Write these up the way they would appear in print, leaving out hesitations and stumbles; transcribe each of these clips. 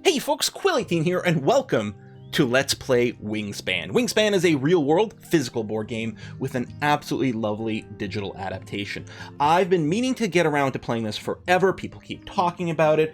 Hey folks, Quill18 here, and welcome to Let's Play Wingspan. Wingspan is a real-world physical board game with an absolutely lovely digital adaptation. I've been meaning to get around to playing this forever. People keep talking about it.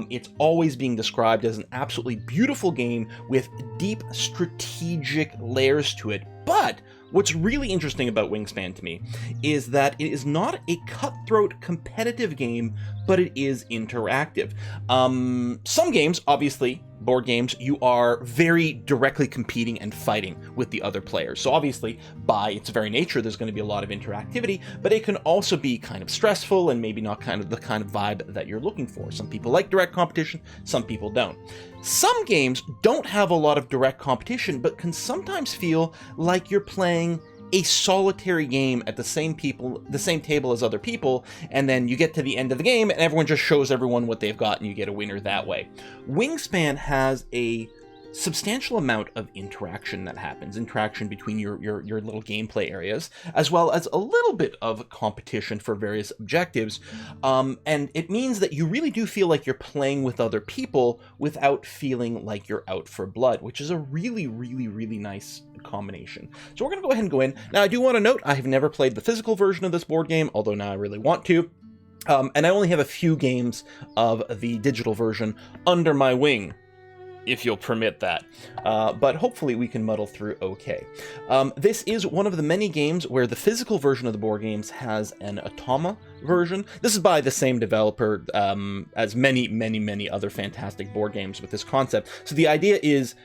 It's always being described as an absolutely beautiful game with deep strategic layers to it. But what's really interesting about Wingspan to me is that it is not a cutthroat competitive game, but it is interactive. Some games, obviously, board games, you are very directly competing and fighting with the other players. So obviously, by its very nature, there's going to be a lot of interactivity, but it can also be kind of stressful and maybe not kind of the kind of vibe that you're looking for. Some people like direct competition, some people don't. Some games don't have a lot of direct competition, but can sometimes feel like you're playing a solitary game at the same table as other people, and then you get to the end of the game and everyone just shows everyone what they've got and you get a winner that way. Wingspan has a substantial amount of interaction that happens, interaction between your little gameplay areas, as well as a little bit of competition for various objectives, and it means that you really do feel like you're playing with other people without feeling like you're out for blood, which is a really nice combination. So we're going to go ahead and go in. Now, I do want to note, I have never played the physical version of this board game, although now I really want to. And I only have a few games of the digital version under my wing, if you'll permit that. But hopefully we can muddle through okay. This is one of the many games where the physical version of the board games has an Automa version. This is by the same developer as many other fantastic board games with this concept. So the idea is,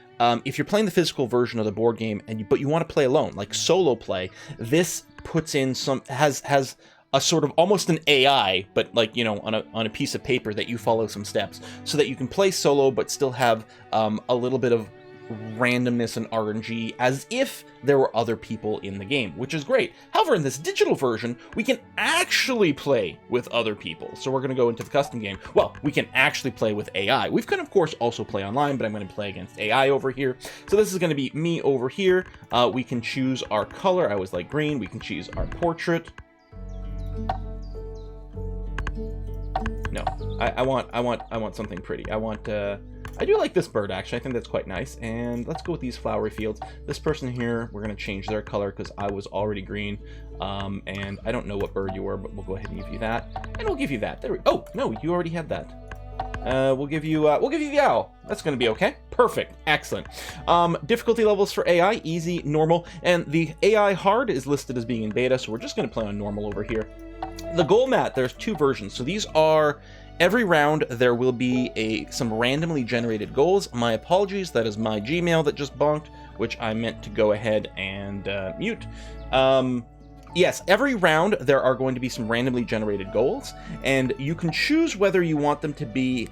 if you're playing the physical version of the board game but you want to play alone, like solo play, this puts in has a sort of almost an AI, but like, you know, on a piece of paper that you follow some steps so that you can play solo but still have a little bit of randomness and RNG as if there were other people in the game, which is great. However, in this digital version, we can actually play with other people. So we're going to go into the custom game. Well, we can actually play with AI. We can, of course, also play online, but I'm going to play against AI over here. So this is going to be me over here. We can choose our color. I always like green. We can choose our portrait. No, I want something pretty. I do like this bird, actually. I think that's quite nice. And let's go with these flowery fields. This person here, we're going to change their color because I was already green. And I don't know what bird you were, but we'll go ahead and give you that. And we'll give you that. There we go. Oh, no, you already had that. We'll give you the owl. That's going to be okay. Perfect. Excellent. Difficulty levels for AI, easy, normal, and the AI hard is listed as being in beta, so we're just going to play on normal over here. The goal mat, there's two versions. So these are, every round there will be some randomly generated goals. My apologies, that is my Gmail that just bonked, which I meant to go ahead and mute. Yes, every round there are going to be some randomly generated goals, and you can choose whether you want them to be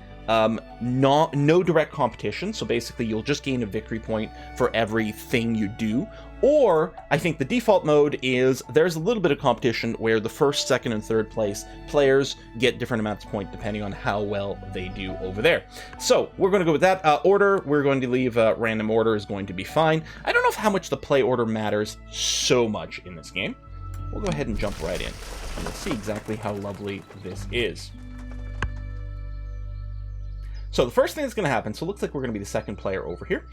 no direct competition, so basically you'll just gain a victory point for everything you do, or I think the default mode is there's a little bit of competition where the first, second, and third place players get different amounts of points depending on how well they do over there. So we're going to go with that. Order, we're going to leave random order is going to be fine. I don't know how much the play order matters so much in this game. We'll go ahead and jump right in, and we'll see exactly how lovely this is. So the first thing that's going to happen, so it looks like we're going to be the second player over here.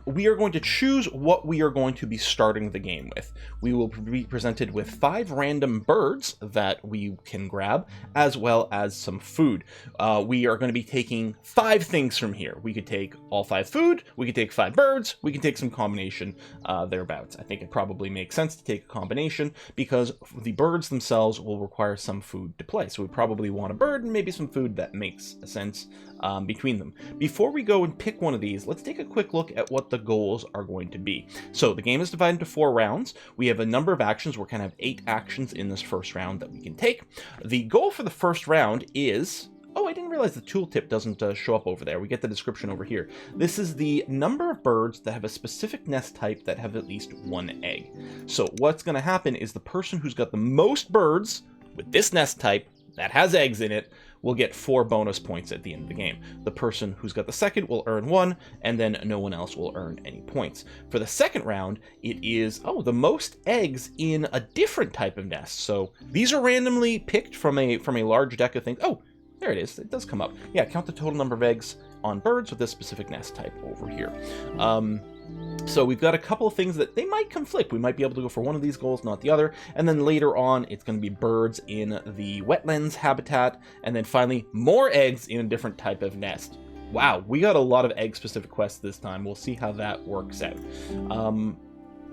We are going to choose what we are going to be starting the game with. We will be presented with 5 random birds that we can grab, as well as some food. We are going to be taking 5 things from here. We could take all 5 food, we could take 5 birds, we can take some combination thereabouts. I think it probably makes sense to take a combination because the birds themselves will require some food to play. So we probably want a bird and maybe some food that makes sense between them. Before we go and pick one of these, let's take a quick look at what the goals are going to be. So the game is divided into 4 rounds. We have a number of actions. We're going to have 8 actions in this first round that we can take. The goal for the first round is... Oh, I didn't realize the tooltip doesn't show up over there. We get the description over here. This is the number of birds that have a specific nest type that have at least 1 egg. So what's going to happen is the person who's got the most birds with this nest type that has eggs in it will get 4 bonus points at the end of the game. The person who's got the second will earn 1, and then no one else will earn any points. For the second round, it is, the most eggs in a different type of nest. So these are randomly picked from a large deck of things. Oh, there it is. It does come up. Yeah, count the total number of eggs on birds with this specific nest type over here. So we've got a couple of things that they might conflict. We might be able to go for one of these goals, not the other. And then later on, it's going to be birds in the wetlands habitat. And then finally, more eggs in a different type of nest. Wow, we got a lot of egg-specific quests this time. We'll see how that works out.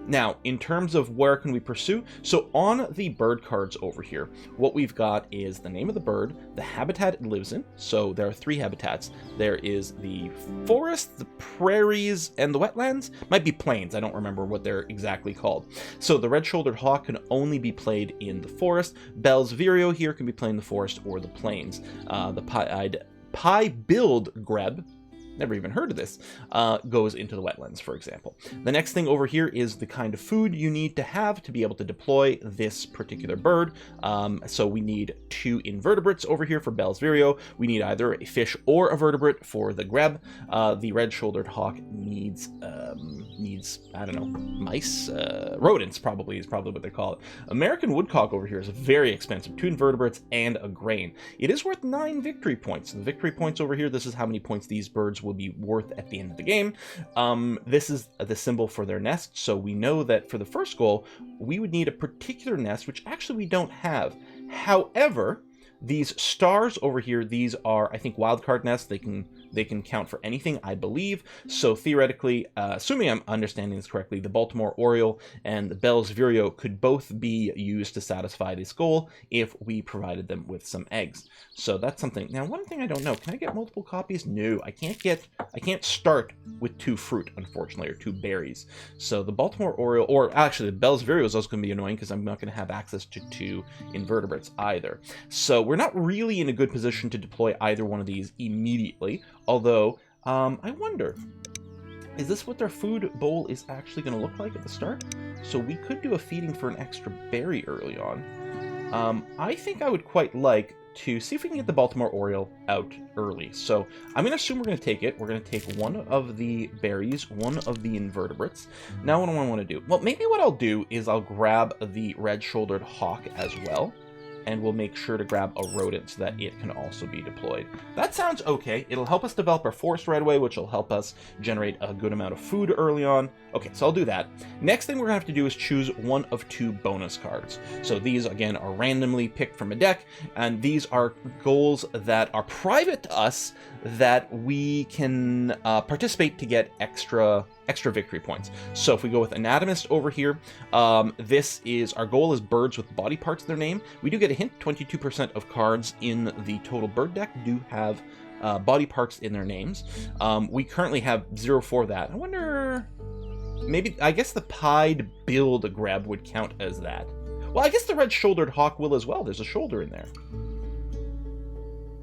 Now, in terms of where can we pursue, so on the bird cards over here, what we've got is the name of the bird, the habitat it lives in, so there are 3 habitats. There is the forest, the prairies, and the wetlands. Might be plains, I don't remember what they're exactly called. So the red-shouldered hawk can only be played in the forest. Bell's vireo here can be played in the forest or the plains. The pie-billed grebe, never even heard of this, goes into the wetlands, for example. The next thing over here is the kind of food you need to have to be able to deploy this particular bird. So we need 2 invertebrates over here for Bell's vireo. We need either a fish or a vertebrate for the grebe. The red-shouldered hawk needs, I don't know, mice? Rodents, probably, is probably what they call it. American woodcock over here is very expensive. 2 invertebrates and a grain. It is worth 9 victory points. The victory points over here, this is how many points these birds will be worth at the end of the game. This is the symbol for their nest, so we know that for the first goal, we would need a particular nest, which actually we don't have. However, these stars over here, these are, I think, wildcard nests. They can count for anything, I believe. So theoretically, assuming I'm understanding this correctly, the Baltimore Oriole and the Bell's vireo could both be used to satisfy this goal if we provided them with some eggs. So that's something. Now, one thing I don't know, can I get multiple copies? No, I can't start with 2 fruit, unfortunately, or 2 berries. So the Baltimore Oriole, or actually the Bell's vireo is also going to be annoying because I'm not going to have access to 2 invertebrates either. So we're not really in a good position to deploy either one of these immediately, although I wonder, is this what their food bowl is actually going to look like at the start? So we could do a feeding for an extra berry early on. I think I would quite like to see if we can get the Baltimore Oriole out early. So I'm going to assume we're going to take it. We're going to take one of the berries, one of the invertebrates. Now what do I want to do? Well, maybe what I'll do is I'll grab the red-shouldered hawk as well, and we'll make sure to grab a rodent so that it can also be deployed. That sounds okay. It'll help us develop our forest right away, which will help us generate a good amount of food early on. Okay, so I'll do that. Next thing we're gonna have to do is choose one of 2 bonus cards. So these, again, are randomly picked from a deck, and these are goals that are private to us that we can participate to get extra victory points. So if we go with anatomist over here, this is, our goal is birds with body parts in their name. We do get a hint, 22% of cards in the total bird deck do have body parts in their names. We currently have 0 for that. I wonder, maybe, I guess the pied-billed grebe would count as that. Well, I guess the red-shouldered hawk will as well. There's a shoulder in there.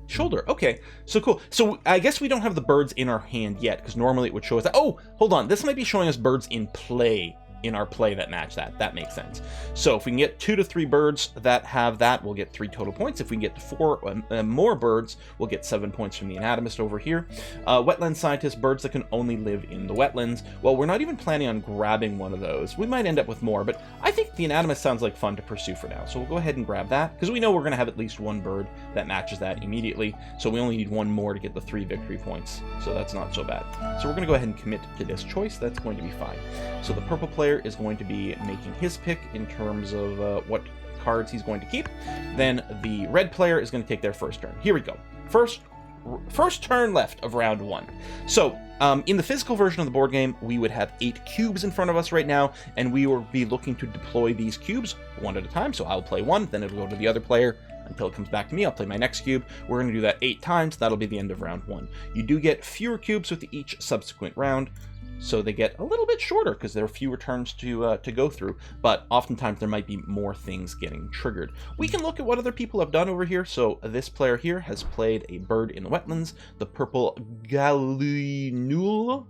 Shoulder. Okay, so cool. So I guess we don't have the birds in our hand yet, because normally it would show us that. Oh, hold on. This might be showing us birds in play, in our play that match that. That makes sense. So if we can get 2 to 3 birds that have that, we'll get 3 total points. If we can get 4 more birds, we'll get 7 points from the anatomist over here. Wetland scientist, birds that can only live in the wetlands. Well, we're not even planning on grabbing one of those. We might end up with more, but I think the anatomist sounds like fun to pursue for now. So we'll go ahead and grab that, because we know we're going to have at least 1 bird that matches that immediately. So we only need 1 more to get the 3 victory points. So that's not so bad. So we're going to go ahead and commit to this choice. That's going to be fine. So the purple player is going to be making his pick in terms of what cards he's going to keep. Then the red player is going to take their first turn. Here we go. First turn left of round 1. So in the physical version of the board game, we would have 8 cubes in front of us right now, and we will be looking to deploy these cubes one at a time. So I'll play 1, then it'll go to the other player until it comes back to me. I'll play my next cube. We're going to do that 8 times. That'll be the end of round 1. You do get fewer cubes with each subsequent round, so they get a little bit shorter because there are fewer turns to go through, but oftentimes there might be more things getting triggered. We can look at what other people have done over here. So this player here has played a bird in the wetlands, the purple gallinule?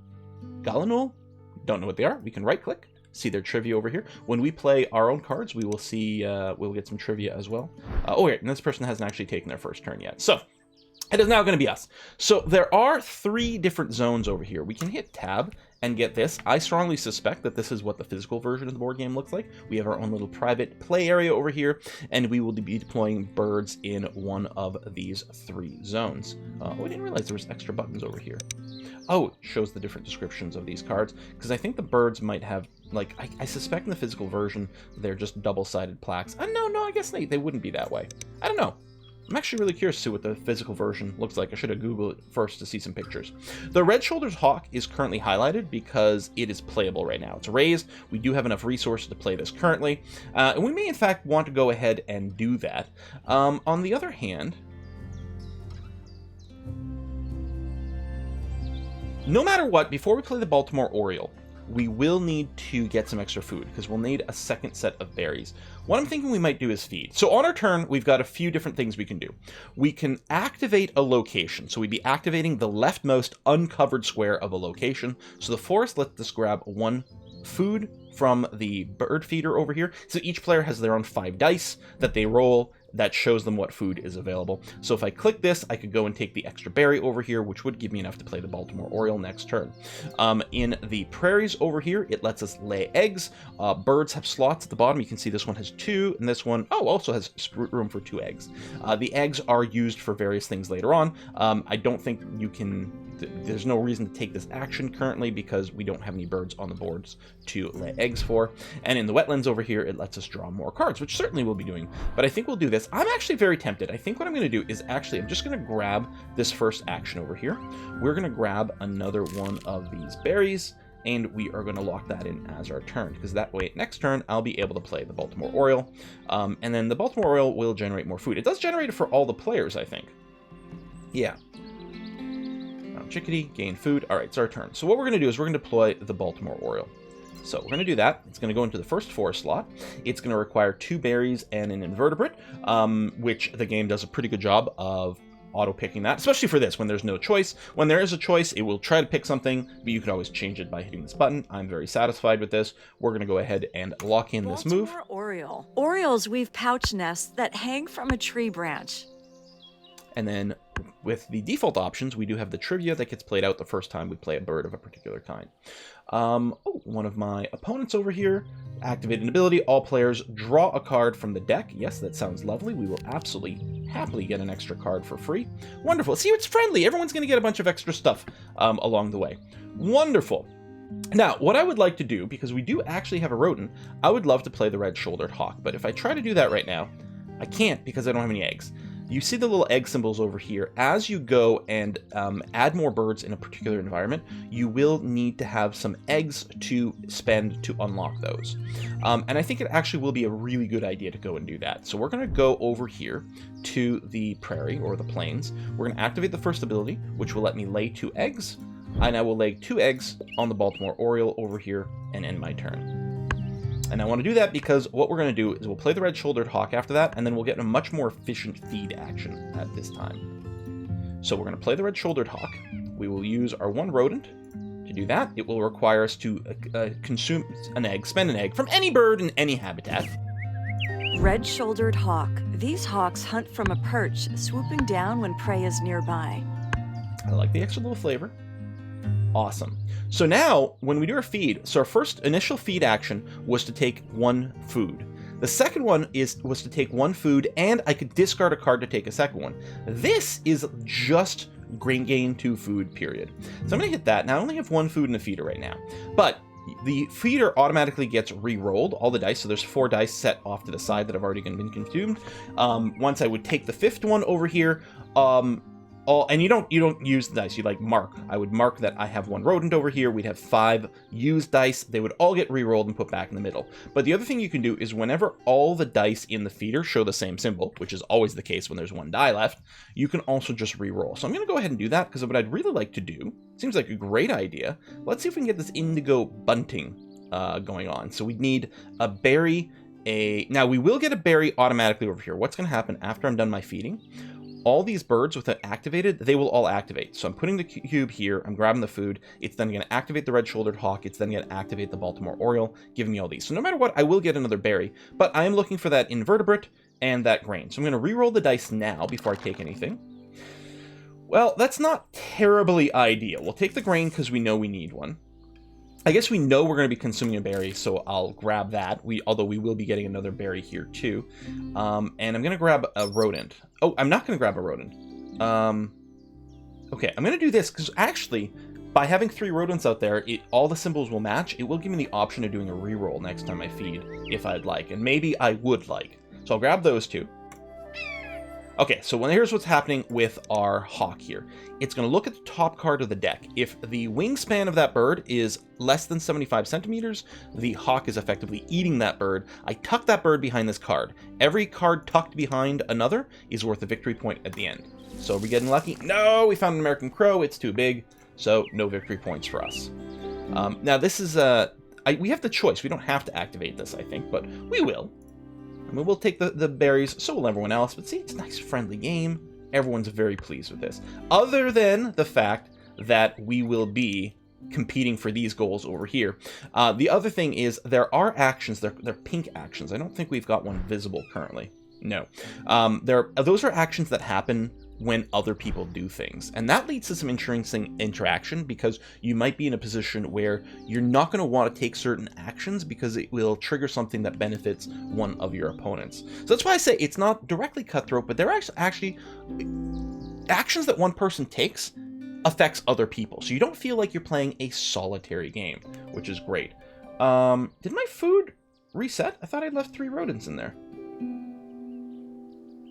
Don't know what they are. We can right click, see their trivia over here. When we play our own cards, we will see, we'll get some trivia as well. Oh, wait, and this person hasn't actually taken their first turn yet. So it is now going to be us. So there are 3 different zones over here. We can hit tab And get this, I strongly suspect that this is what the physical version of the board game looks like. We have our own little private play area over here, and we will be deploying birds in one of these 3 zones. Oh, I didn't realize there was extra buttons over here. Oh, it shows the different descriptions of these cards, because I think the birds might have, like, I suspect in the physical version, they're just double-sided plaques. No, I guess they wouldn't be that way. I don't know. I'm actually really curious to see what the physical version looks like. I should have Googled it first to see some pictures. The red-shouldered hawk is currently highlighted because it is playable right now. It's raised. We do have enough resources to play this currently. And we may, in fact, want to go ahead and do that. On the other hand, no matter what, before we play the Baltimore Oriole, we will need to get some extra food because we'll need a second set of berries. What I'm thinking we might do is feed. So on our turn, we've got a few different things we can do. We can activate a location. So we'd be activating the leftmost uncovered square of a location. So the forest lets us grab 1 food from the bird feeder over here. So each player has their own 5 dice that they roll that shows them what food is available. So if I click this, I could go and take the extra berry over here, which would give me enough to play the Baltimore Oriole next turn. In the prairies over here, it lets us lay eggs. Birds have slots at the bottom. You can see this one has 2, and this one, also has room for 2 eggs. The eggs are used for various things later on. I don't think you can... There's no reason to take this action currently because we don't have any birds on the boards to lay eggs for. And in the wetlands over here, it lets us draw more cards, which certainly we'll be doing. But I think we'll do this. I'm actually very tempted. I think what I'm going to do is I'm just going to grab this first action over here. We're going to grab another one of these berries, and we are going to lock that in as our turn, because that way next turn I'll be able to play the Baltimore Oriole. And then the Baltimore Oriole will generate more food. It does generate it for all the players, I think. Yeah. Chickadee, gain food. All right, it's our turn. So what we're going to do is we're going to deploy the Baltimore Oriole. So we're going to do that. It's going to go into the first forest slot. It's going to require 2 berries and an invertebrate, which the game does a pretty good job of auto-picking that, especially for this, when there's no choice. When there is a choice, it will try to pick something, but you could always change it by hitting this button. I'm very satisfied with this. We're going to go ahead and lock in this move. Baltimore Oriole. Orioles weave pouch nests that hang from a tree branch. And then with the default options, we do have the trivia that gets played out the first time we play a bird of a particular kind. One of my opponents over here, activate an ability. All players draw a card from the deck. Yes, that sounds lovely. We will absolutely, happily get an extra card for free. Wonderful. See, it's friendly. Everyone's going to get a bunch of extra stuff along the way. Wonderful. Now, what I would like to do, because we do actually have a rodent, I would love to play the red-shouldered hawk. But if I try to do that right now, I can't because I don't have any eggs. You see the little egg symbols over here. As you go and add more birds in a particular environment, you will need to have some eggs to spend to unlock those. And I think it actually will be a really good idea to go and do that. So we're going to go over here to the prairie or the plains. We're going to activate the first ability, which will let me lay 2 eggs. And I will lay 2 eggs on the Baltimore Oriole over here and end my turn. And I want to do that because what we're going to do is we'll play the red-shouldered hawk after that, and then we'll get a much more efficient feed action at this time. So we're going to play the red-shouldered hawk. We will use our 1 rodent to do that. It will require us to consume an egg, spend an egg from any bird in any habitat. Red-shouldered hawk. These hawks hunt from a perch, swooping down when prey is nearby. I like the extra little flavor. Awesome. So now, when we do our feed, so our first initial feed action was to take 1 food. The second one was to take 1 food, and I could discard a card to take a second one. This is just gain 2 food, period. So I'm going to hit that. Now, I only have 1 food in the feeder right now. But the feeder automatically gets re-rolled, all the dice, so there's 4 dice set off to the side that have already been consumed. Once I would take the 5th one over here, and you don't use the dice, you mark. I would mark that I have 1 rodent over here. We'd have 5 used dice. They would all get re-rolled and put back in the middle. But the other thing you can do is whenever all the dice in the feeder show the same symbol, which is always the case when there's 1 die left, you can also just re-roll. So I'm going to go ahead and do that because what I'd really like to do, seems like a great idea. Let's see if we can get this indigo bunting going on. So we need a berry, now we will get a berry automatically over here. What's going to happen after I'm done my feeding? All these birds with it activated, they will all activate. So I'm putting the cube here, I'm grabbing the food, it's then going to activate the red-shouldered hawk, it's then going to activate the Baltimore Oriole, giving me all these. So no matter what, I will get another berry, but I am looking for that invertebrate and that grain. So I'm going to re-roll the dice now before I take anything. Well, that's not terribly ideal. We'll take the grain because we know we need one. I guess we know we're going to be consuming a berry, so I'll grab that. Although we will be getting another berry here too. And I'm going to grab a rodent. Oh, I'm not going to grab a rodent. Okay, I'm going to do this because actually, by having 3 rodents out there, all the symbols will match. It will give me the option of doing a reroll next time I feed, if I'd like. And maybe I would like. So I'll grab those 2. Okay, so here's what's happening with our hawk here. It's going to look at the top card of the deck. If the wingspan of that bird is less than 75 centimeters, the hawk is effectively eating that bird. I tuck that bird behind this card. Every card tucked behind another is worth a victory point at the end. So are we getting lucky? No, we found an American crow. It's too big, so no victory points for us. Now this is we have the choice. We don't have to activate this, I think, but we will. I mean, we'll take the berries, so will everyone else. But see, it's a nice, friendly game. Everyone's very pleased with this. Other than the fact that we will be competing for these goals over here. The other thing is there are actions. They're pink actions. I don't think we've got one visible currently. No. Those are actions that happen when other people do things. And that leads to some interesting interaction because you might be in a position where you're not going to want to take certain actions because it will trigger something that benefits one of your opponents. So that's why I say it's not directly cutthroat, but there are actually actions that one person takes affects other people. So you don't feel like you're playing a solitary game, which is great. Did my food reset? I thought I left 3 rodents in there.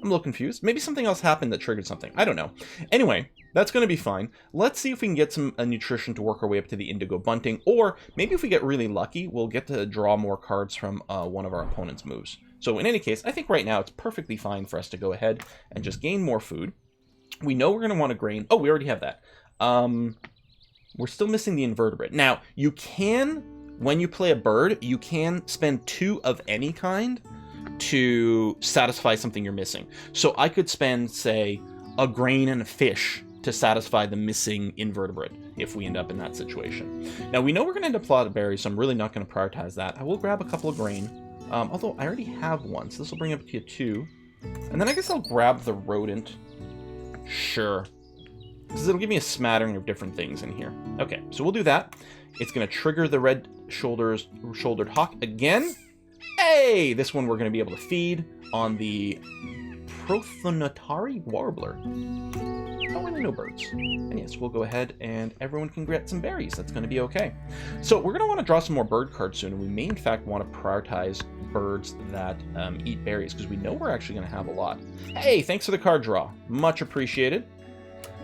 I'm a little confused. Maybe something else happened that triggered something. I don't know. Anyway, that's going to be fine. Let's see if we can get some nutrition to work our way up to the indigo bunting. Or maybe if we get really lucky, we'll get to draw more cards from one of our opponent's moves. So in any case, I think right now it's perfectly fine for us to go ahead and just gain more food. We know we're going to want a grain. Oh, we already have that. We're still missing the invertebrate. Now, you can, when you play a bird, you can spend 2 of any kind to satisfy something you're missing. So I could spend, say, a grain and a fish to satisfy the missing invertebrate if we end up in that situation. Now, we know we're going to end up with a lot of berries, so I'm really not going to prioritize that. I will grab a couple of grain, although I already have one, so this will bring up to 2. And then I guess I'll grab the rodent. Sure. Because it'll give me a smattering of different things in here. Okay, so we'll do that. It's going to trigger the red-shouldered hawk again. Hey! This one we're going to be able to feed on the Prothonotari warbler. I don't really know birds. And yes, we'll go ahead and everyone can get some berries. That's going to be okay. So we're going to want to draw some more bird cards soon. And we may, in fact, want to prioritize birds that eat berries because we know we're actually going to have a lot. Hey, thanks for the card draw. Much appreciated.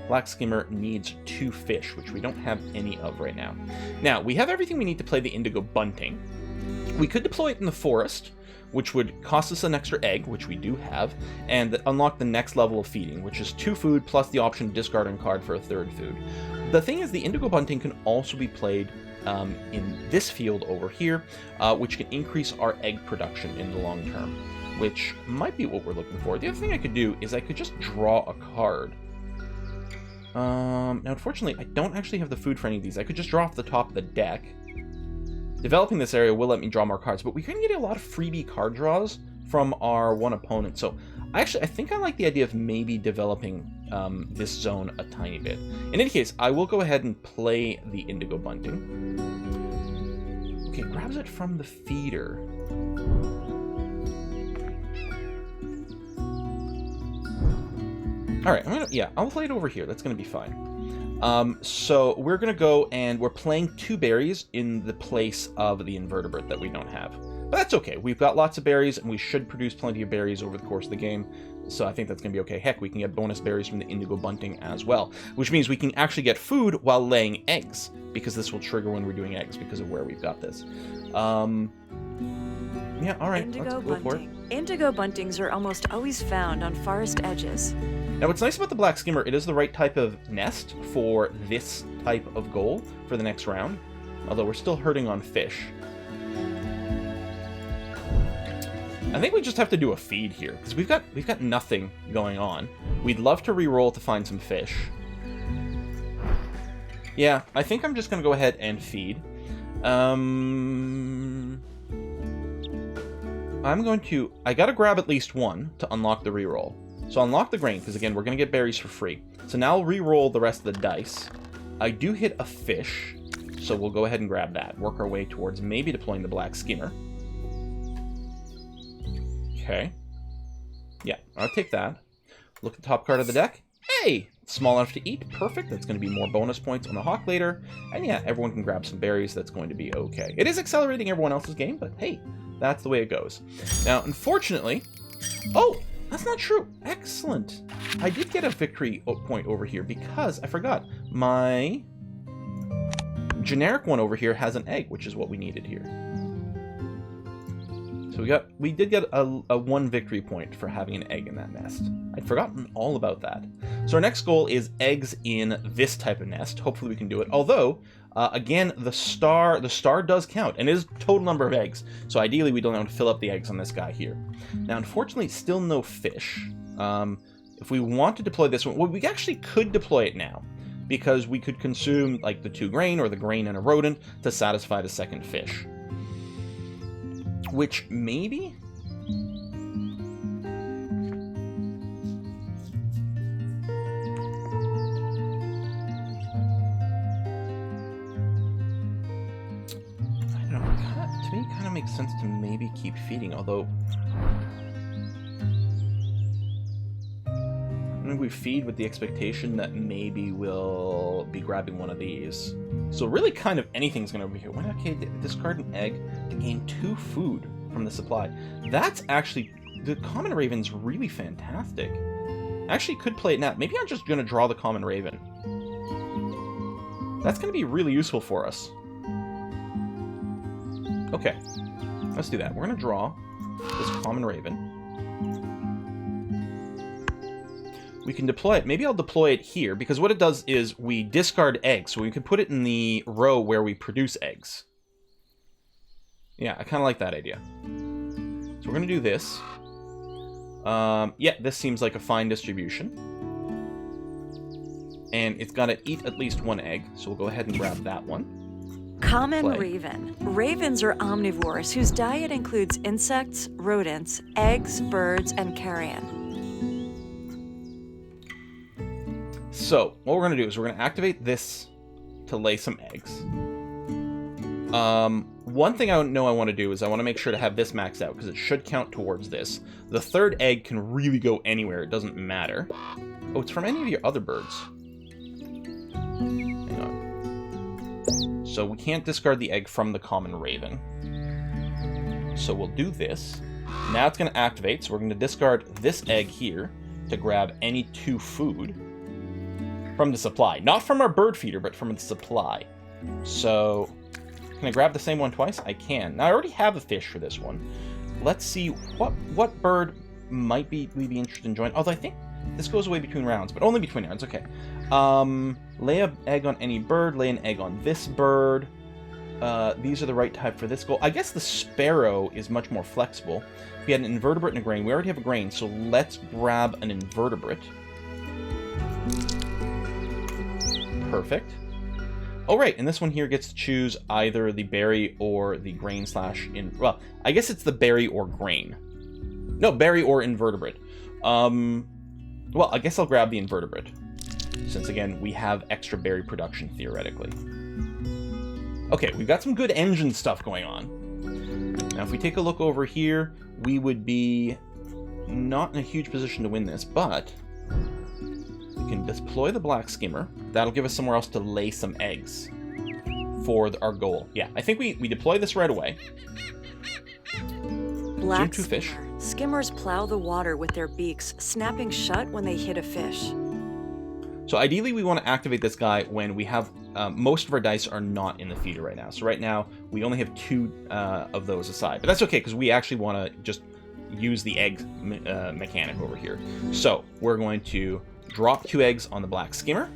Black Skimmer needs 2 fish, which we don't have any of right now. Now, we have everything we need to play the indigo bunting. We could deploy it in the forest, which would cost us an extra egg, which we do have, and unlock the next level of feeding, which is 2 food plus the option to discard a card for a 3rd food. The thing is, the indigo bunting can also be played in this field over here, which can increase our egg production in the long term, which might be what we're looking for. The other thing I could do is I could just draw a card. Now, unfortunately, I don't actually have the food for any of these. I could just draw off the top of the deck. Developing this area will let me draw more cards, but we can get a lot of freebie card draws from our one opponent. So, I think I like the idea of maybe developing this zone a tiny bit. In any case, I will go ahead and play the indigo bunting. Okay, grabs it from the feeder. All right, I'll play it over here. That's going to be fine. So we're going to go and we're playing 2 berries in the place of the invertebrate that we don't have. But that's okay. We've got lots of berries and we should produce plenty of berries over the course of the game. So I think that's going to be okay. Heck, we can get bonus berries from the indigo bunting as well, which means we can actually get food while laying eggs because this will trigger when we're doing eggs because of where we've got this. Yeah, all right, let's go for it. Indigo buntings are almost always found on forest edges. Now, what's nice about the Black Skimmer, it is the right type of nest for this type of goal for the next round, although we're still hurting on fish. I think we just have to do a feed here, because we've got nothing going on. We'd love to re-roll to find some fish. Yeah, I think I'm just going to go ahead and feed. I gotta grab at least 1 to unlock the reroll. So unlock the grain, because again, we're going to get berries for free. So now I'll re-roll the rest of the dice. I do hit a fish. So we'll go ahead and grab that. Work our way towards maybe deploying the black skimmer. Okay. Yeah, I'll take that. Look at the top card of the deck. Hey! Small enough to eat. Perfect. That's going to be more bonus points on the hawk later. And yeah, everyone can grab some berries. That's going to be okay. It is accelerating everyone else's game, but hey, that's the way it goes. Now, unfortunately... Oh! That's not true. Excellent. I did get a victory point over here because I forgot. My generic one over here has an egg, which is what we needed here. So we did get a 1 victory point for having an egg in that nest. I'd forgotten all about that. So our next goal is eggs in this type of nest. Hopefully we can do it. Although, again, the star does count, and it is total number of eggs. So ideally we don't want to fill up the eggs on this guy here. Now, unfortunately, still no fish. If we want to deploy this one, well, we actually could deploy it now, because we could consume like the 2 grain or the grain and a rodent to satisfy the second fish. Which maybe? I don't know. To me, it kind of makes sense to maybe keep feeding, although... I think we feed with the expectation that maybe we'll be grabbing one of these. So really kind of anything's going to be here. When okay, discard an egg to gain 2 food from the supply. That's actually... The common raven's really fantastic. Actually could play it now. Maybe I'm just going to draw the common raven. That's going to be really useful for us. Okay. Let's do that. We're going to draw this common raven. We can deploy it. Maybe I'll deploy it here, because what it does is we discard eggs, so we can put it in the row where we produce eggs. Yeah, I kind of like that idea. So we're going to do this. Yeah, this seems like a fine distribution. And it's got to eat at least 1 egg, so we'll go ahead and grab that one. Common raven. Ravens are omnivores whose diet includes insects, rodents, eggs, birds, and carrion. So, what we're going to do is we're going to activate this to lay some eggs. One thing I know I want to do is I want to make sure to have this maxed out, because it should count towards this. The 3rd egg can really go anywhere. It doesn't matter. Oh, it's from any of your other birds. Hang on. So we can't discard the egg from the common raven. So we'll do this. Now it's going to activate, so we're going to discard this egg here to grab any 2 food. From the supply. Not from our bird feeder, but from the supply. So, can I grab the same one twice? I can. Now, I already have a fish for this one. Let's see what bird might we be interested in joining. Although I think this goes away between rounds, but only between rounds. Okay. Lay an egg on any bird. Lay an egg on this bird. These are the right type for this goal. I guess the sparrow is much more flexible. We had an invertebrate and a grain. We already have a grain, so let's grab an invertebrate. Perfect. Oh, right, and this one here gets to choose either the berry or the grain / well, I guess it's the berry or grain. No, berry or invertebrate. Well, I guess I'll grab the invertebrate, since, again, we have extra berry production, theoretically. Okay, we've got some good engine stuff going on. Now, if we take a look over here, we would be not in a huge position to win this, but... we can deploy the black skimmer. That'll give us somewhere else to lay some eggs for our goal. Yeah, I think we deploy this right away. Black fish. Skimmers plow the water with their beaks, snapping shut when they hit a fish. So ideally we want to activate this guy when we have... most of our dice are not in the feeder right now. So right now we only have 2 of those aside. But that's okay, because we actually want to just use the egg mechanic over here. So we're going to... drop 2 eggs on the black skimmer,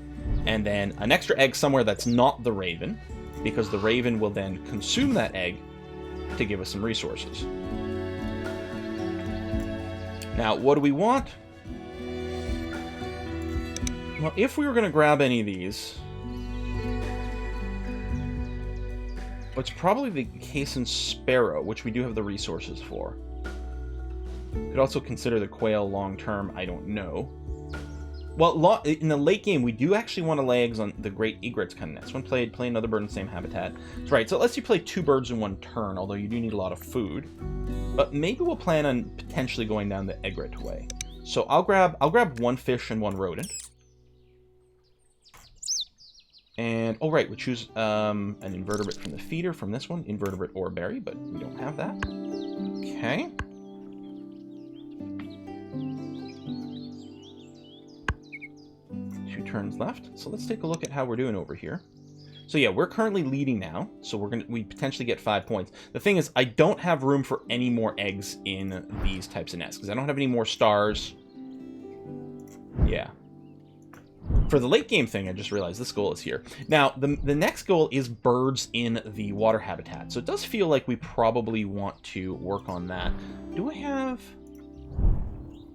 and then an extra egg somewhere that's not the raven, because the raven will then consume that egg to give us some resources. Now, what do we want? Well, if we were going to grab any of these, it's probably the case in sparrow, which we do have the resources for. Could also consider the quail long term, I don't know. Well, in the late game, we do actually want to lay eggs on the great egret's kind of nest. When play another bird in the same habitat. That's right, so it lets you play 2 birds in 1 turn, although you do need a lot of food. But maybe we'll plan on potentially going down the egret way. So I'll grab 1 fish and 1 rodent. And, oh right, we'll choose an invertebrate from the feeder from this one. Invertebrate or berry, but we don't have that. Okay. Turns left. So let's take a look at how we're doing over here. So yeah, we're currently leading now. So we potentially get 5 points. The thing is, I don't have room for any more eggs in these types of nests because I don't have any more stars. Yeah. For the late game thing, I just realized this goal is here. Now, the next goal is birds in the water habitat. So it does feel like we probably want to work on that. Do I have...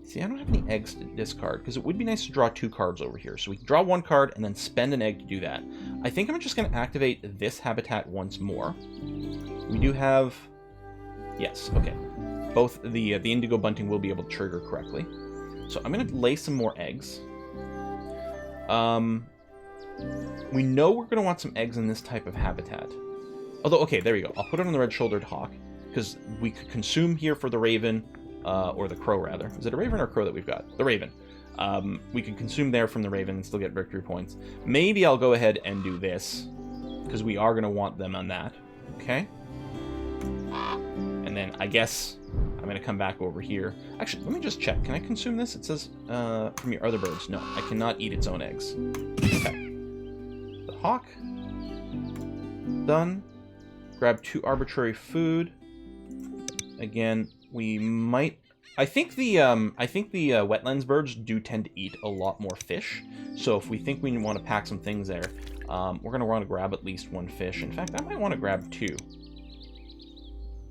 See, I don't have any eggs to discard, because it would be nice to draw 2 cards over here. So we can draw 1 card and then spend an egg to do that. I think I'm just going to activate this habitat once more. We do have... Yes, okay. Both the indigo bunting will be able to trigger correctly. So I'm going to lay some more eggs. We know we're going to want some eggs in this type of habitat. Although, okay, there we go. I'll put it on the red-shouldered hawk, because we could consume here for the raven... or the crow, rather. Is it a raven or a crow that we've got? The raven. We can consume there from the raven and still get victory points. Maybe I'll go ahead and do this, because we are going to want them on that. Okay? And then I guess I'm going to come back over here. Actually, let me just check. Can I consume this? It says from your other birds. No, I cannot eat its own eggs. Okay. The hawk. Done. Grab 2 arbitrary food. Again, we might... I think the wetlands birds do tend to eat a lot more fish. So if we think we want to pack some things there, we're going to want to grab at least 1 fish. In fact, I might want to grab 2.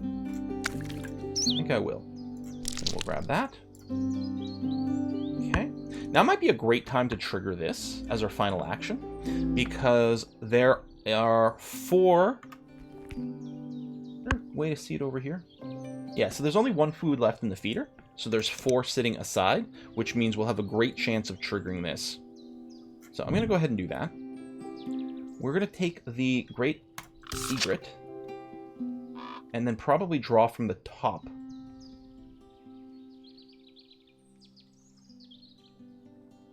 I think I will. And we'll grab that. Okay. Now might be a great time to trigger this as our final action, because there are 4... Way to see it over here. Yeah, so there's only 1 food left in the feeder, so there's 4 sitting aside, which means we'll have a great chance of triggering this. So I'm going to go ahead and do that. We're going to take the great egret, and then probably draw from the top.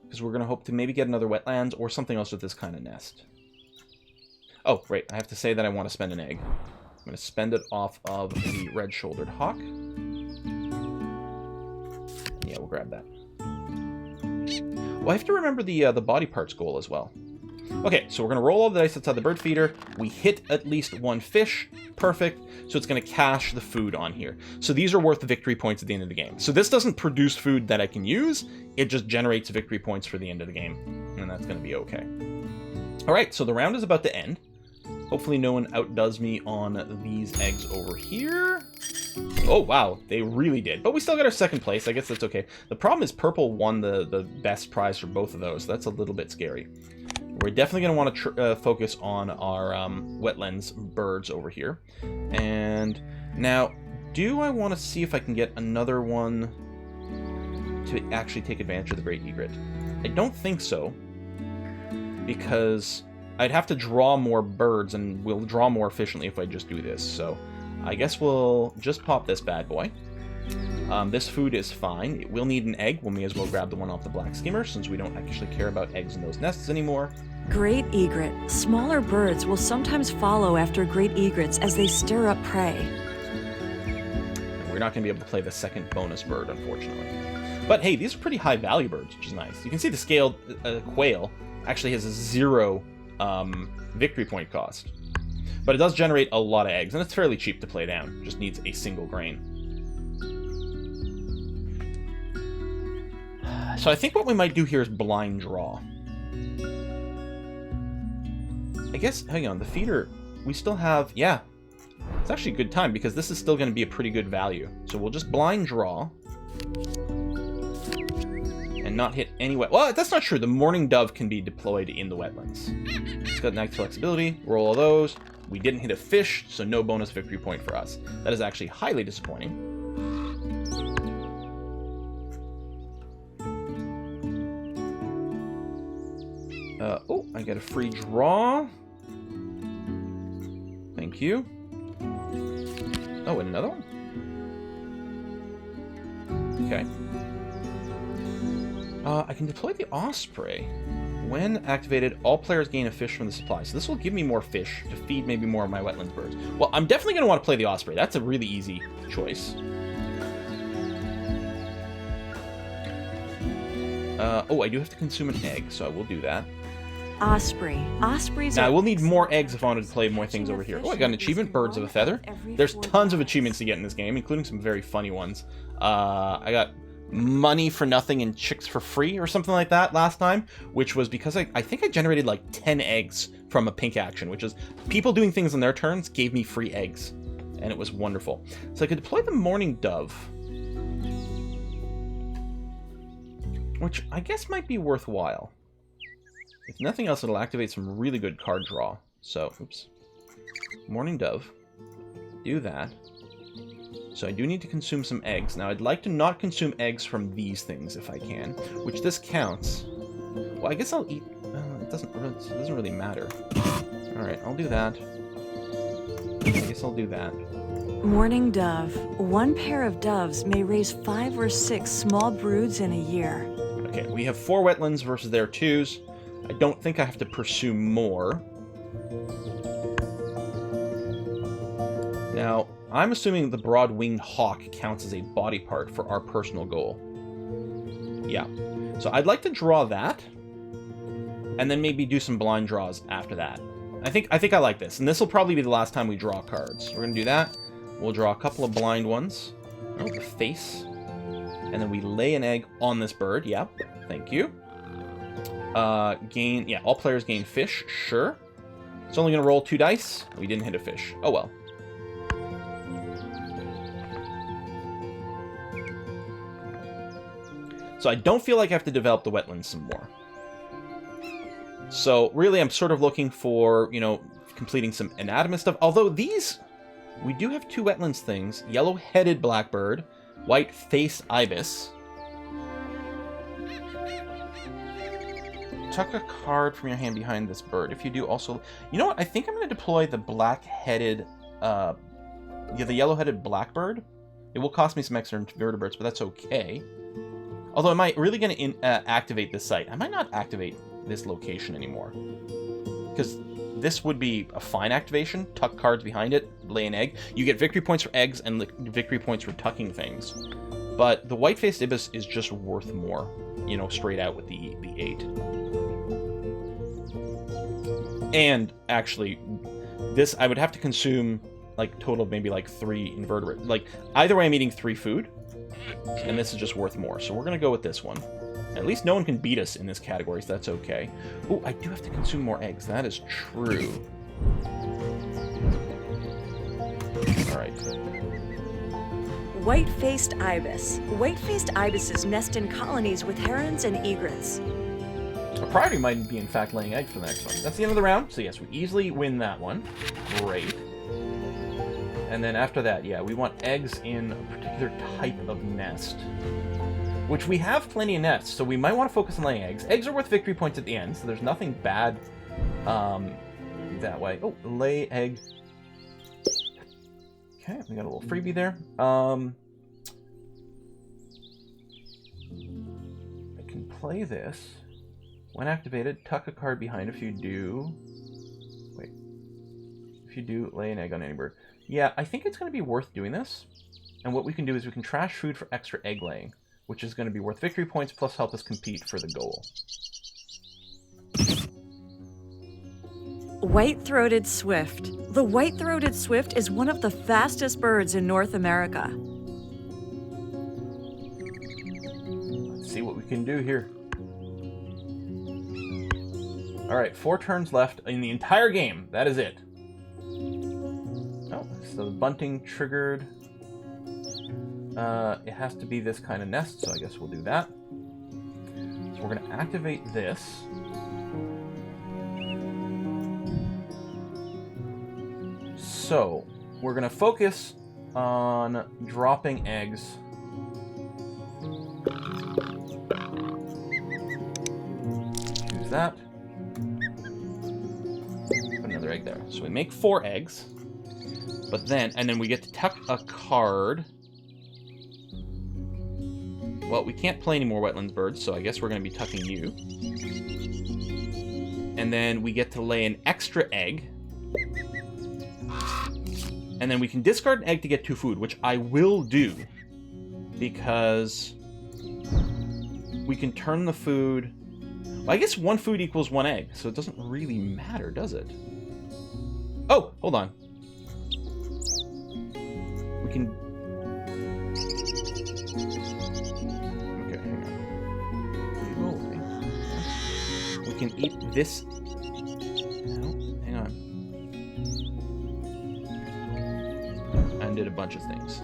Because we're going to hope to maybe get another wetlands or something else with this kind of nest. Oh, right, I have to say that I want to spend an egg. I'm going to spend it off of the red-shouldered hawk. Yeah, we'll grab that. Well, I have to remember the body parts goal as well. Okay, so we're going to roll all the dice outside the bird feeder. We hit at least 1 fish. Perfect. So it's going to cache the food on here. So these are worth the victory points at the end of the game. So this doesn't produce food that I can use. It just generates victory points for the end of the game. And that's going to be okay. All right, so the round is about to end. Hopefully no one outdoes me on these eggs over here. Oh, wow. They really did. But we still got our 2nd place. I guess that's okay. The problem is purple won the best prize for both of those. So that's a little bit scary. We're definitely going to want to focus on our wetlands birds over here. And now, do I want to see if I can get another one to actually take advantage of the great egret? I don't think so. Because... I'd have to draw more birds, and we'll draw more efficiently if I just do this. So I guess we'll just pop this bad boy. This food is fine. It will need an egg. We may as well grab the one off the black skimmer, since we don't actually care about eggs in those nests anymore. Great egret. Smaller birds will sometimes follow after great egrets as they stir up prey. And we're not going to be able to play the 2nd bonus bird, unfortunately. But hey, these are pretty high value birds, which is nice. You can see the scaled quail actually has a 0 victory point cost. But it does generate a lot of eggs, and it's fairly cheap to play down. Just needs a single grain. So I think what we might do here is blind draw. I guess, hang on, the feeder, we still have, yeah. It's actually a good time, because this is still going to be a pretty good value. So we'll just blind draw. And not hit any wet. Well, that's not true. The Mourning Dove can be deployed in the wetlands. It's got nice flexibility. Roll all those. We didn't hit a fish, so no bonus victory point for us. That is actually highly disappointing. Oh, I get a free draw. Thank you. Oh, and another one? Okay. I can deploy the Osprey. When activated, all players gain a fish from the supply. So this will give me more fish to feed maybe more of my wetlands birds. Well, I'm definitely going to want to play the Osprey. That's a really easy choice. Oh, I do have to consume an egg, so I will do that. Osprey. Ospreys now, are... I will need more eggs if I wanted to play more things over here. Oh, I got an achievement, Birds of a Feather. There's tons of achievements to get in this game, including some very funny ones. I got money for nothing and chicks for free or something like that last time, which was because I think I generated like 10 eggs from a pink action, which is people doing things on their turns gave me free eggs, and it was wonderful. So I could deploy the Morning Dove, which I guess might be worthwhile. If nothing else, it'll activate some really good card draw. So, oops. Morning Dove. Do that. So I do need to consume some eggs. Now, I'd like to not consume eggs from these things if I can, which this counts. Well, I guess I'll eat... it doesn't really matter. Alright, I'll do that. I guess I'll do that. Morning Dove. One pair of doves may raise 5 or 6 small broods in a year. Okay, we have 4 wetlands versus their 2s. I don't think I have to pursue more. Now, I'm assuming the broad-winged hawk counts as a body part for our personal goal. Yeah. So I'd like to draw that, and then maybe do some blind draws after that. I think I like this, and this will probably be the last time we draw cards. We're going to do that. We'll draw a couple of blind ones. Oh, the face. And then we lay an egg on this bird. Yep. Thank you. Gain... Yeah, all players gain fish. Sure. It's only going to roll 2 dice. We didn't hit a fish. Oh, well. So I don't feel like I have to develop the wetlands some more. So really, I'm sort of looking for, you know, completing some anatomist stuff. Although these, we do have 2 wetlands things. Yellow-headed blackbird, white-faced ibis. Tuck a card from your hand behind this bird. If you do, also... You know what? I think I'm going to deploy the black-headed... yeah, the yellow-headed blackbird. It will cost me some extra invertebrates, but that's okay. Although, am I really going to activate this site? I might not activate this location anymore. Because this would be a fine activation. Tuck cards behind it, lay an egg. You get victory points for eggs and victory points for tucking things. But the white-faced ibis is just worth more, you know, straight out with the 8. And, actually, this, I would have to consume, like, total of maybe, like, 3 invertebrates. Like, either way, I'm eating 3 food. And this is just worth more. So we're going to go with this one. At least no one can beat us in this category, so that's okay. Oh, I do have to consume more eggs. That is true. Alright. White-faced ibis. White-faced ibises nest in colonies with herons and egrets. A priority might be, in fact, laying eggs for the next one. That's the end of the round. So yes, we easily win that one. Great. And then after that, yeah, we want eggs in a particular type of nest. Which we have plenty of nests, so we might want to focus on laying eggs. Eggs are worth victory points at the end, so there's nothing bad that way. Oh, lay egg. Okay, we got a little freebie there. I can play this. When activated, tuck a card behind. If you do... Wait. If you do, lay an egg on any bird. Yeah, I think it's going to be worth doing this. And what we can do is we can trash food for extra egg laying, which is going to be worth victory points plus help us compete for the goal. White-throated swift. The white-throated swift is one of the fastest birds in North America. Let's see what we can do here. Alright, 4 turns left in the entire game. That is it. Oh, so the bunting triggered. It has to be this kind of nest, so I guess we'll do that. So we're going to activate this. So, we're going to focus on dropping eggs. Choose that. egg there. So we make 4 eggs. But then, and then we get to tuck a card. Well, we can't play any more wetlands birds, so I guess we're going to be tucking you. And then we get to lay an extra egg. And then we can discard an egg to get 2 food, which I will do. Because we can turn the food... Well, I guess 1 food equals 1 egg, so it doesn't really matter, does it? Oh, hold on. We can... Okay, hang on. You go away. We can eat this... No, hang on. And did a bunch of things.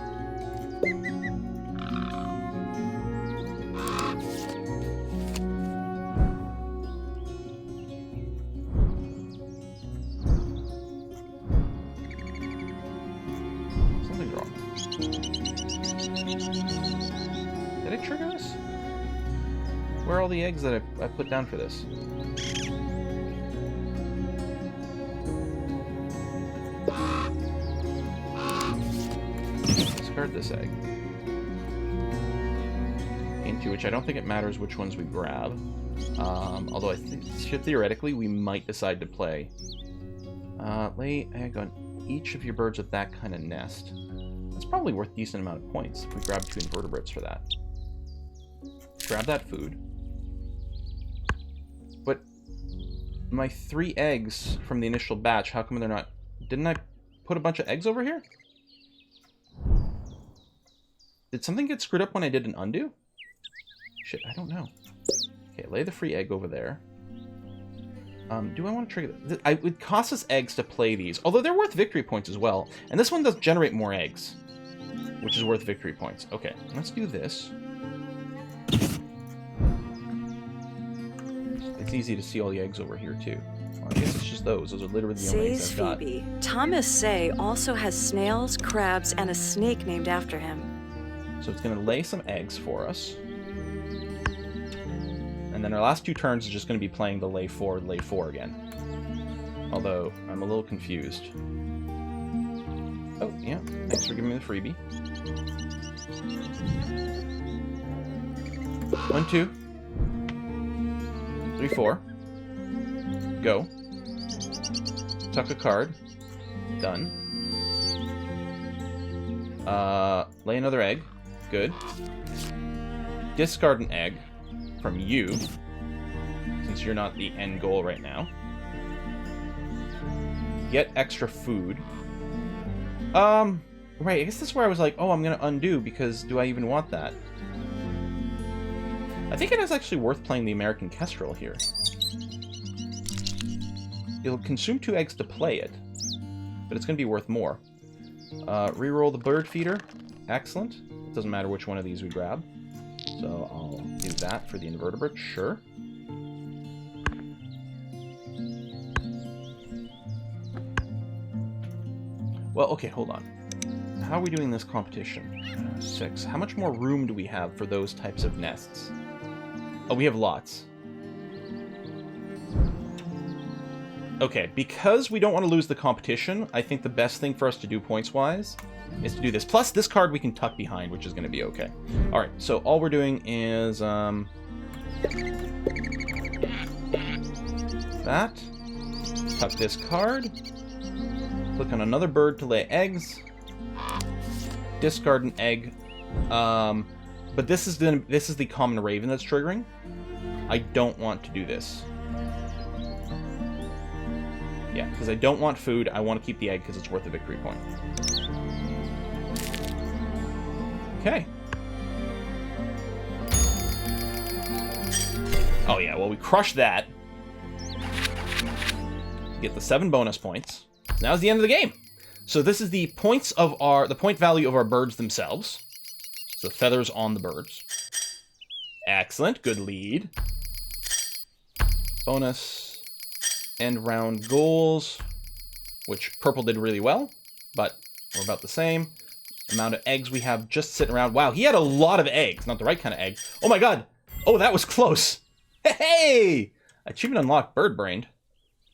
Something's wrong. Did I trigger this? Where are all the eggs that I put down for this? Discard this egg. Into which I don't think it matters which ones we grab. Although I think theoretically we might decide to play. Lay egg on each of your birds with that kind of nest. That's probably worth a decent amount of points if we grab 2 invertebrates for that. Grab that food. But my 3 eggs from the initial batch, how come they're not... Didn't I put a bunch of eggs over here? Did something get screwed up when I did an undo? Shit, I don't know. Okay, lay the free egg over there. Do I want to trigger this? It would cost us eggs to play these, although they're worth victory points as well. And this one does generate more eggs, which is worth victory points. Okay, let's do this. It's easy to see all the eggs over here, too. Well, I guess it's just those. Those are literally the only eggs I've got. Phoebe. Thomas Say also has snails, crabs, and a snake named after him. So it's going to lay some eggs for us. And then our last 2 turns is just going to be playing the lay 4 again. Although, I'm a little confused. Oh, yeah. Thanks for giving me the freebie. 1, 2. 3, 4. Go. Tuck a card. Done. Lay another egg. Good. Discard an egg from you, since you're not the end goal right now. Get extra food. Right, I guess that's where I was like, oh, I'm gonna undo, because do I even want that? I think it is actually worth playing the American Kestrel here. It'll consume 2 eggs to play it, but it's gonna be worth more. Reroll the bird feeder. Excellent. It doesn't matter which one of these we grab. So I'll do that for the invertebrate, sure. Well, okay, hold on. How are we doing this competition? 6. How much more room do we have for those types of nests? Oh, we have lots. Okay, because we don't want to lose the competition, I think the best thing for us to do points-wise is to do this. Plus, this card we can tuck behind, which is going to be okay. Alright, so all we're doing is... that. Tuck this card. Click on another bird to lay eggs. Discard an egg. But this is the common raven that's triggering. I don't want to do this. Yeah, because I don't want food. I want to keep the egg because it's worth a victory point. Okay. Oh yeah, well we crushed that. Get the 7 bonus points. Now's the end of the game. So this is the points of the point value of our birds themselves. So feathers on the birds. Excellent, good lead. Bonus end round goals, which purple did really well, but we're about the same. Amount of eggs we have just sitting around. Wow, he had a lot of eggs. Not the right kind of egg. Oh my god. Oh, that was close. Hey! Achievement unlocked, bird brained.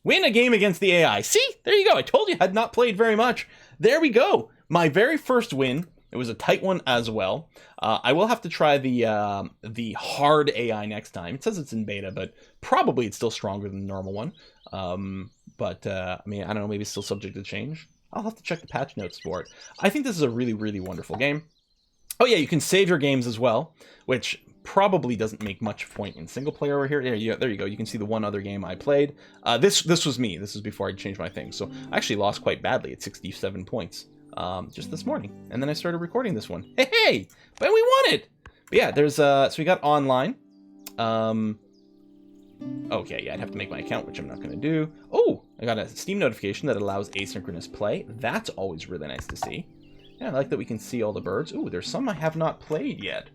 Win a game against the AI. See? There you go. I told you I had not played very much. There we go. My very first win. It was a tight one as well. I will have to try the hard AI next time. It says it's in beta, but probably it's still stronger than the normal one. I mean, I don't know, maybe it's still subject to change. I'll have to check the patch notes for it. I think this is a really, really wonderful game. Oh yeah, you can save your games as well, which probably doesn't make much point in single player over here. There you go. You can see the one other game I played. This was me. This was before I changed my thing. So I actually lost quite badly at 67 points. Just this morning, and then I started recording this one. Hey, but we won it. But yeah, there's so we got online. Okay, yeah, I'd have to make my account, which I'm not going to do. Oh, I got a Steam notification that allows asynchronous play. That's always really nice to see. Yeah, I like that we can see all the birds. Ooh, there's some I have not played yet.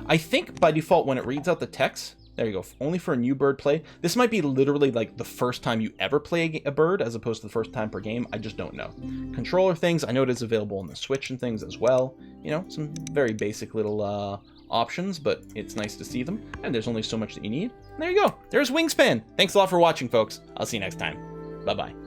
I think by default when it reads out the text. There you go. Only for a new bird play. This might be literally like the first time you ever play a bird as opposed to the first time per game. I just don't know. Controller things. I know it is available on the Switch and things as well. You know, some very basic little options, but it's nice to see them. And there's only so much that you need. And there you go. There's Wingspan. Thanks a lot for watching, folks. I'll see you next time. Bye-bye.